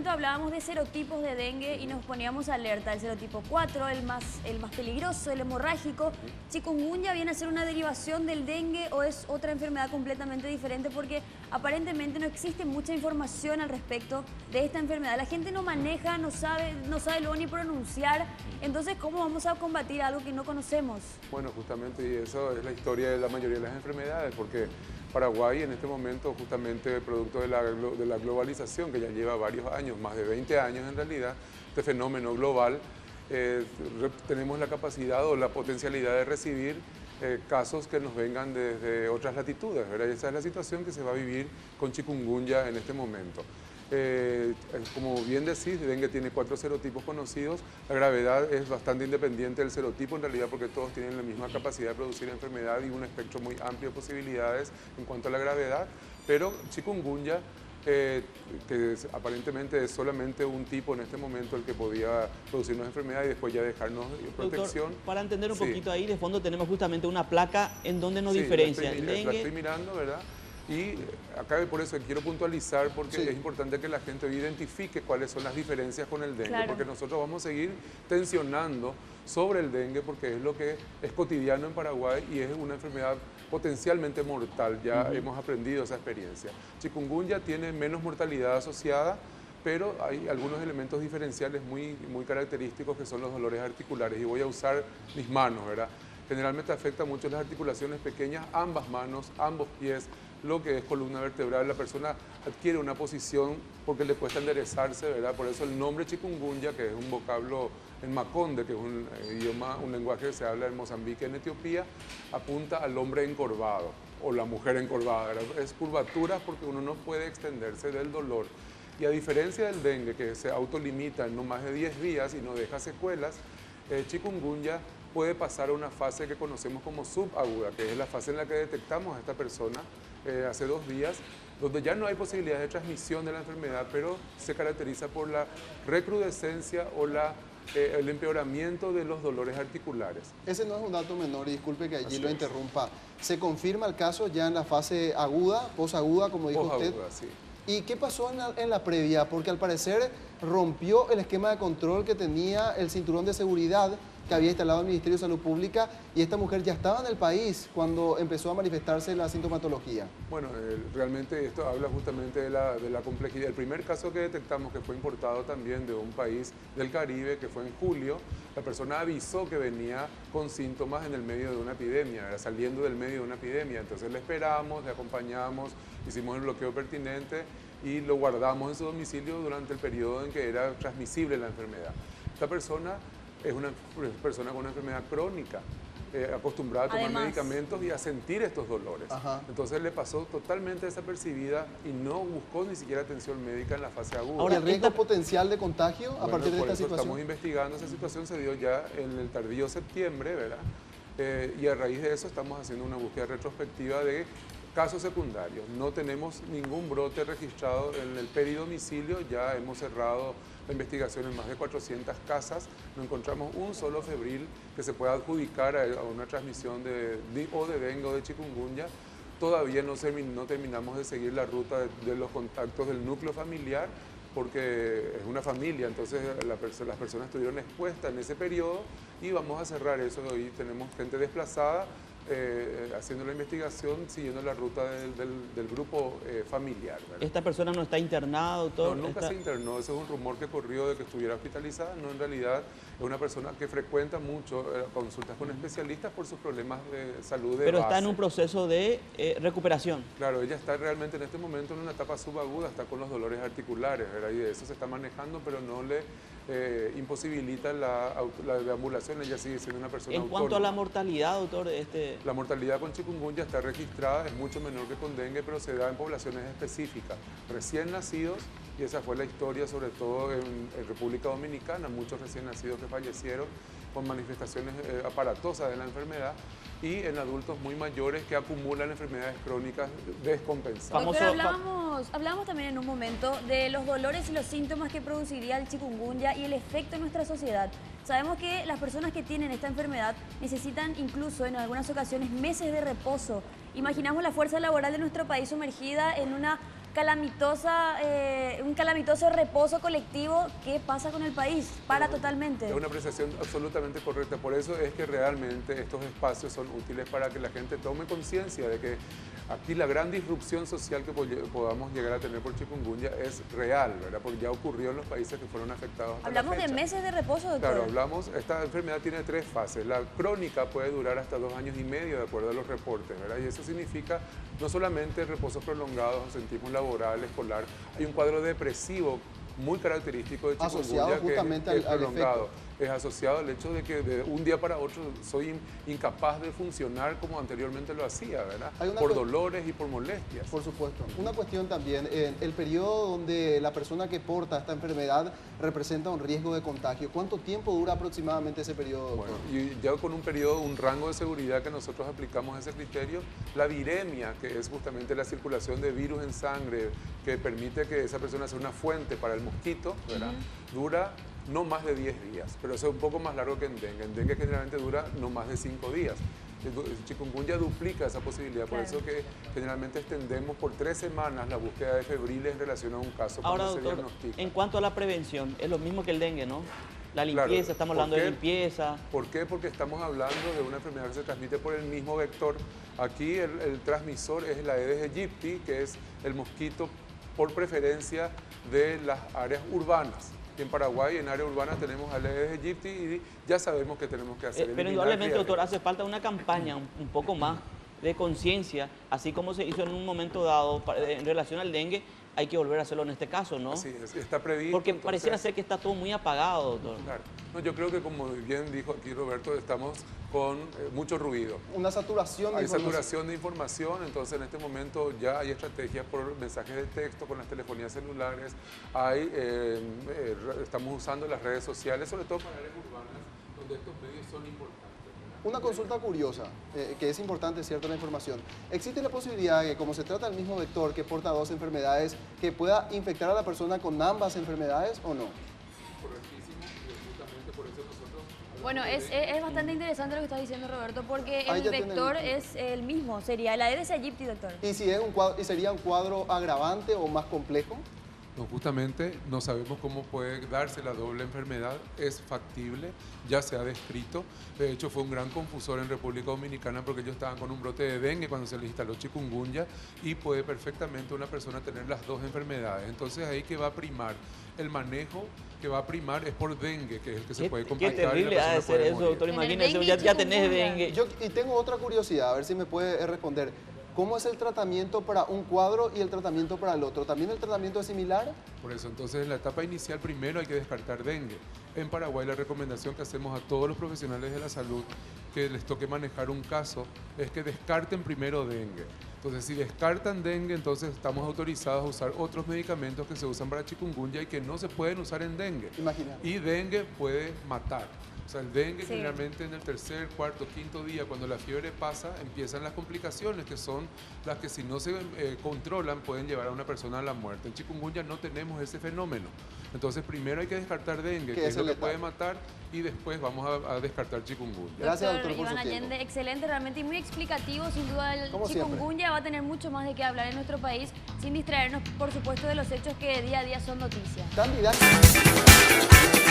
Hablábamos de serotipos de dengue y nos poníamos alerta. El serotipo 4, el más peligroso, el hemorrágico. ¿Chikungunya viene a ser una derivación del dengue o es otra enfermedad completamente diferente? Porque aparentemente no existe mucha información al respecto de esta enfermedad. La gente no maneja, no sabe luego ni pronunciar. Entonces, ¿cómo vamos a combatir algo que no conocemos? Bueno, justamente, y eso es la historia de la mayoría de las enfermedades, porque Paraguay en este momento, justamente producto de la globalización, que ya lleva varios años, más de 20 años en realidad, este fenómeno global, tenemos la capacidad o la potencialidad de recibir casos que nos vengan desde otras latitudes, ¿verdad? Y esa es la situación que se va a vivir con chikungunya en este momento. Como bien decís, dengue tiene 4 serotipos conocidos. La gravedad es bastante independiente del serotipo en realidad, porque todos tienen la misma capacidad de producir enfermedad y un espectro muy amplio de posibilidades en cuanto a la gravedad. Pero chikungunya, que aparentemente es solamente un tipo en este momento el que podía producirnos enfermedad y después ya dejarnos protección. Doctor, para entender un poquito ahí, de fondo tenemos justamente una placa en donde nos diferencia. La estoy mirando, ¿verdad? Y acá por eso quiero puntualizar, porque es importante que la gente identifique cuáles son las diferencias con el dengue, porque nosotros vamos a seguir tensionando sobre el dengue, porque es lo que es cotidiano en Paraguay y es una enfermedad potencialmente mortal. Ya hemos aprendido esa experiencia. Chikungunya tiene menos mortalidad asociada, pero hay algunos elementos diferenciales muy característicos, que son los dolores articulares, y voy a usar mis manos, ¿verdad? Generalmente afecta mucho las articulaciones pequeñas, ambas manos, ambos pies, lo que es columna vertebral. La persona adquiere una posición porque le cuesta enderezarse, ¿verdad? Por eso el nombre chikungunya, que es un vocablo en maconde, que es un idioma, un lenguaje que se habla en Mozambique, en Etiopía, apunta al hombre encorvado o la mujer encorvada, ¿verdad? Es curvatura porque uno no puede extenderse del dolor. Y a diferencia del dengue, que se autolimita en no más de 10 días y no deja secuelas, chikungunya puede pasar a una fase que conocemos como subaguda, que es la fase en la que detectamos a esta persona hace 2 días, donde ya no hay posibilidad de transmisión de la enfermedad, pero se caracteriza por la recrudescencia o el empeoramiento de los dolores articulares. Ese no es un dato menor, y disculpe que allí lo interrumpa. ¿Se confirma el caso ya en la fase aguda, posaguda, como dijo usted? Posaguda, sí. ¿Y qué pasó en la previa? Porque al parecer rompió el esquema de control que tenía el cinturón de seguridad que había instalado el Ministerio de Salud Pública, y esta mujer ya estaba en el país cuando empezó a manifestarse la sintomatología. Bueno, realmente esto habla justamente de la complejidad. El primer caso que detectamos, que fue importado también de un país del Caribe, que fue en julio, la persona avisó que venía con síntomas en el medio de una epidemia, era saliendo del medio de una epidemia. Entonces le esperamos, le acompañamos, hicimos el bloqueo pertinente y lo guardamos en su domicilio durante el periodo en que era transmisible la enfermedad. Esta persona es una persona con una enfermedad crónica, acostumbrada a tomar medicamentos y a sentir estos dolores. Entonces le pasó totalmente desapercibida y no buscó ni siquiera atención médica en la fase aguda. Ahora, ¿el riesgo potencial de contagio a partir de esta situación? Estamos investigando. Esa situación se dio ya en el tardío septiembre, ¿verdad? Y a raíz de eso estamos haciendo una búsqueda retrospectiva de casos secundarios. No tenemos ningún brote registrado en el peridomicilio, ya hemos cerrado la investigación en más de 400 casas, no encontramos un solo febril que se pueda adjudicar a una transmisión de dengue o de chikungunya. Todavía no terminamos de seguir la ruta de los contactos del núcleo familiar, porque es una familia, entonces las personas estuvieron expuestas en ese periodo y vamos a cerrar eso. Hoy tenemos gente desplazada haciendo la investigación, siguiendo la ruta del grupo familiar, ¿verdad? ¿Esta persona no está internada, doctor? No, nunca se internó. Ese es un rumor que corrió de que estuviera hospitalizada. No, en realidad es una persona que frecuenta mucho consultas con especialistas por sus problemas de salud de Pero base. está en un proceso de recuperación. Claro, ella está realmente en este momento en una etapa subaguda, está con los dolores articulares, ¿verdad? Y de eso se está manejando, pero no le imposibilita la deambulación. Ella sigue siendo una persona autónoma. En cuanto a la mortalidad, doctor, La mortalidad con chikungunya está registrada, es mucho menor que con dengue, pero se da en poblaciones específicas, recién nacidos, y esa fue la historia sobre todo en República Dominicana, muchos recién nacidos que fallecieron con manifestaciones aparatosas de la enfermedad, y en adultos muy mayores que acumulan enfermedades crónicas descompensadas. Doctor, hablábamos también en un momento de los dolores y los síntomas que produciría el chikungunya y el efecto en nuestra sociedad. Sabemos que las personas que tienen esta enfermedad necesitan incluso en algunas ocasiones meses de reposo. imaginamos la fuerza laboral de nuestro país sumergida en una un calamitoso reposo colectivo. ¿Qué pasa con el país? Para totalmente. Es una apreciación absolutamente correcta. Por eso es que realmente estos espacios son útiles para que la gente tome conciencia de que aquí la gran disrupción social que podamos llegar a tener por chikungunya es real, ¿verdad? Porque ya ocurrió en los países que fueron afectados hasta Hablamos la fecha. de meses de reposo, doctor. Claro, esta enfermedad tiene 3 fases. La crónica puede durar hasta 2 años y medio, de acuerdo a los reportes, ¿verdad? Y eso significa no solamente reposo prolongado, ausentismo laboral, escolar, hay un cuadro depresivo muy característico de chikungunya que es prolongado. Es asociado al hecho de que de un día para otro soy incapaz de funcionar como anteriormente lo hacía, ¿verdad? Por dolores y por molestias. Por supuesto. Una cuestión también, el periodo donde la persona que porta esta enfermedad representa un riesgo de contagio. ¿Cuánto tiempo dura aproximadamente ese periodo, doctor? Bueno, y ya con un periodo, un rango de seguridad que nosotros aplicamos ese criterio, la viremia, que es justamente la circulación de virus en sangre, que permite que esa persona sea una fuente para el mosquito, ¿verdad? Dura no más de 10 días, pero eso es un poco más largo que en dengue. En dengue generalmente dura no más de 5 días. El chikungunya duplica esa posibilidad, por eso que generalmente extendemos por 3 semanas la búsqueda de febriles en relación a un caso. Ahora, doctor, en cuanto a la prevención, es lo mismo que el dengue, ¿no? La limpieza, claro, estamos hablando de limpieza. ¿Por qué? Porque estamos hablando de una enfermedad que se transmite por el mismo vector. Aquí el transmisor es la Aedes aegypti, que es el mosquito por preferencia de las áreas urbanas. En Paraguay, en área urbana, tenemos al Aedes aegypti y ya sabemos que tenemos que hacer. Pero indudablemente, doctor, hace falta una campaña un poco más de conciencia, así como se hizo en un momento dado en relación al dengue, hay que volver a hacerlo en este caso, ¿no? Sí, está previsto. Porque pareciera ser que está todo muy apagado, doctor. Claro. No, yo creo que, como bien dijo aquí Roberto, estamos con mucho ruido. Una saturación de información. Hay saturación de información, entonces en este momento ya hay estrategias por mensajes de texto con las telefonías celulares, estamos usando las redes sociales, sobre todo para áreas urbanas, donde estos medios son importantes. Una consulta curiosa, que es importante, cierta la información. ¿Existe la posibilidad de que, como se trata del mismo vector que porta 2 enfermedades, que pueda infectar a la persona con ambas enfermedades o no? Correctísimo, y justamente por eso nosotros... Bueno, es bastante interesante lo que estás diciendo, Roberto, porque el vector es el mismo, sería el Aedes aegypti, doctor. ¿Y si es un cuadro, sería un cuadro agravante o más complejo? No, justamente no sabemos cómo puede darse la doble enfermedad, es factible, ya se ha descrito. De hecho, fue un gran confusor en República Dominicana porque ellos estaban con un brote de dengue cuando se les instaló chikungunya y puede perfectamente una persona tener las 2 enfermedades. Entonces, ahí que va a primar el manejo, que va a primar es por dengue, que es el que se puede complicar. Qué terrible ha de ser eso, doctor. Imagínese, ya tenés dengue. Y tengo otra curiosidad, a ver si me puede responder. ¿Cómo es el tratamiento para un cuadro y el tratamiento para el otro? ¿También el tratamiento es similar? Por eso, entonces en la etapa inicial primero hay que descartar dengue. En Paraguay la recomendación que hacemos a todos los profesionales de la salud que les toque manejar un caso es que descarten primero dengue. Entonces, si descartan dengue, entonces estamos autorizados a usar otros medicamentos que se usan para chikungunya y que no se pueden usar en dengue. Imagínate. Y dengue puede matar. O sea, el dengue generalmente en el 3er, 4º, 5º día, cuando la fiebre pasa, empiezan las complicaciones, que son las que si no se controlan pueden llevar a una persona a la muerte. En chikungunya no tenemos ese fenómeno. Entonces, primero hay que descartar dengue, que es lo que puede matar, y después vamos a descartar chikungunya. Gracias, doctor, por Iván su tiempo. Allende, excelente, realmente y muy explicativo. Sin duda, el chikungunya va a tener mucho más de qué hablar en nuestro país, sin distraernos, por supuesto, de los hechos que día a día son noticias. Tan didáctico.